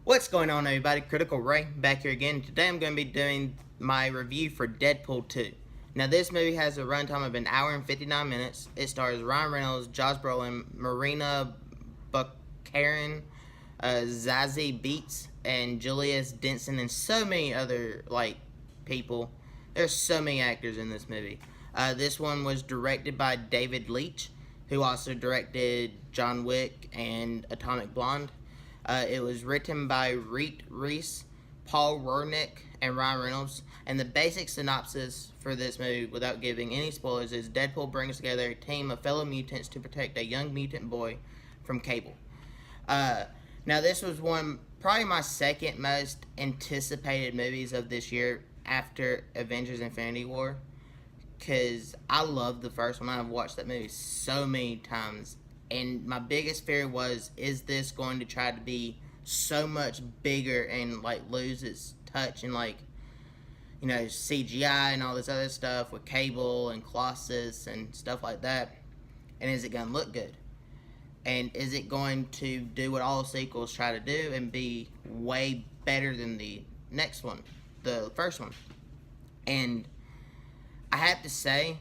What's going on, everybody? Critical Ray back here again. Today I'm going to be doing my review for Deadpool 2. Now, this movie has a runtime of an hour and 59 minutes. It stars Ryan Reynolds, Josh Brolin, Marina Baccarin, Zazie Beetz, and Julius Denson, and so many other people. There's so many actors in this movie. This one was directed by David Leitch, who also directed John Wick and Atomic Blonde. It was written by Reet Reese, Paul Wernick, and Ryan Reynolds. And the basic synopsis for this movie, without giving any spoilers, is Deadpool brings together a team of fellow mutants to protect a young mutant boy from Cable. Now, this was probably my second most anticipated movies of this year after Avengers Infinity War. Because I love the first one. I've watched that movie so many times. And my biggest fear was, is this going to try to be so much bigger and lose its touch and CGI and all this other stuff with Cable and Colossus and stuff like that? And is it going to look good? And is it going to do what all sequels try to do and be way better than the next one, the first one? And I have to say,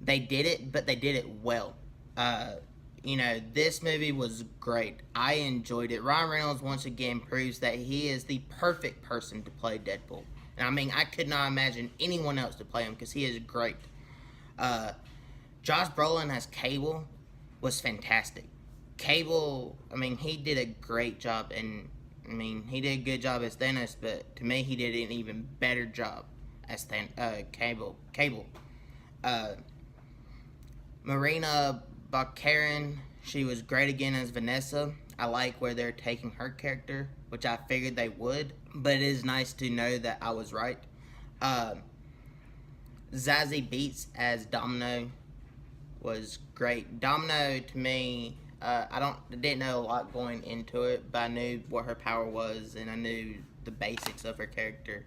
they did it, but they did it well. This movie was great. I enjoyed it. Ryan Reynolds once again proves that he is the perfect person to play Deadpool. And I mean, I could not imagine anyone else to play him because he is great. Josh Brolin as Cable was fantastic. Cable, I mean, he did a great job, and I mean, he did a good job as Thanos, but to me, he did an even better job as Cable. Marina Baccarin, she was great again as Vanessa. I like where they're taking her character, which I figured they would, but it is nice to know that I was right. Zazie Beetz as Domino was great. Domino, to me, I didn't know a lot going into it, but I knew what her power was, and I knew the basics of her character.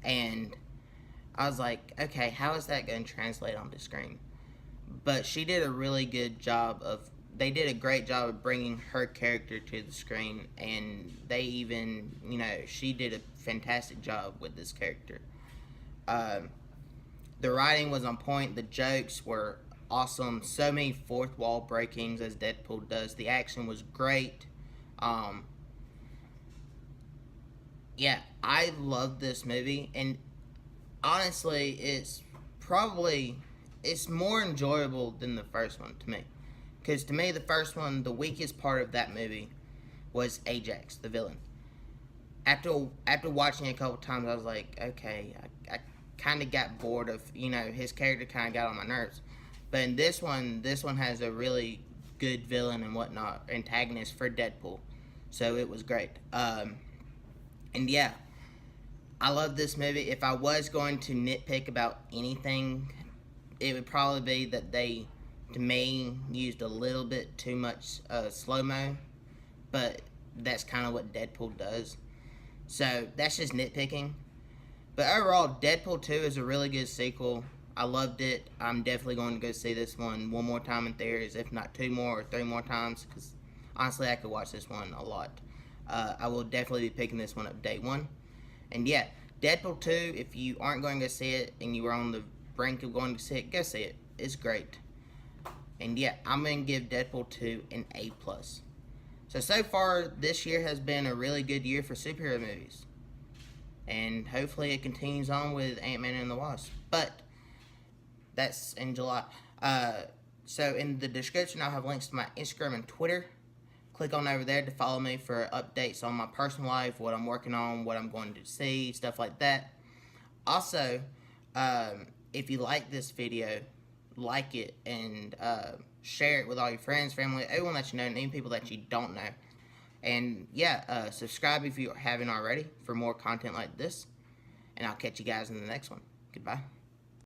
And I was like, okay, how is that going to translate onto screen? But she did a really good job they did a great job of bringing her character to the screen, and they even, she did a fantastic job with this character. The writing was on point, the jokes were awesome, so many fourth wall breakings as Deadpool does, the action was great. Yeah, I love this movie, and honestly, it's more enjoyable than the first one to me. Because to me, the first one, the weakest part of that movie was Ajax, the villain. After watching it a couple times, I was like, okay, I kind of got bored of, his character kind of got on my nerves. But in this one has a really good villain and whatnot, antagonist for Deadpool. So it was great. And yeah, I love this movie. If I was going to nitpick about anything, it would probably be that they, to me, used a little bit too much slow-mo, but that's kind of what Deadpool does. So that's just nitpicking. But overall, Deadpool 2 is a really good sequel. I loved it. I'm definitely going to go see this one more time in theaters, if not 2 more or 3 more times, because honestly, I could watch this one a lot. I will definitely be picking this one up day one. And yeah, Deadpool 2, if you aren't going to go see it and you were on the brink of going to see it, go see it. It's great. And yeah, I'm going to give Deadpool 2 an A+. So far, this year has been a really good year for superhero movies. And hopefully it continues on with Ant-Man and the Wasp. But that's in July. So in the description, I'll have links to my Instagram and Twitter. Click on over there to follow me for updates on my personal life, what I'm working on, what I'm going to see, stuff like that. Also, if you like this video, like it and share it with all your friends, family, everyone that you know, and even people that you don't know. And yeah, subscribe if you haven't already for more content like this. And I'll catch you guys in the next one. Goodbye.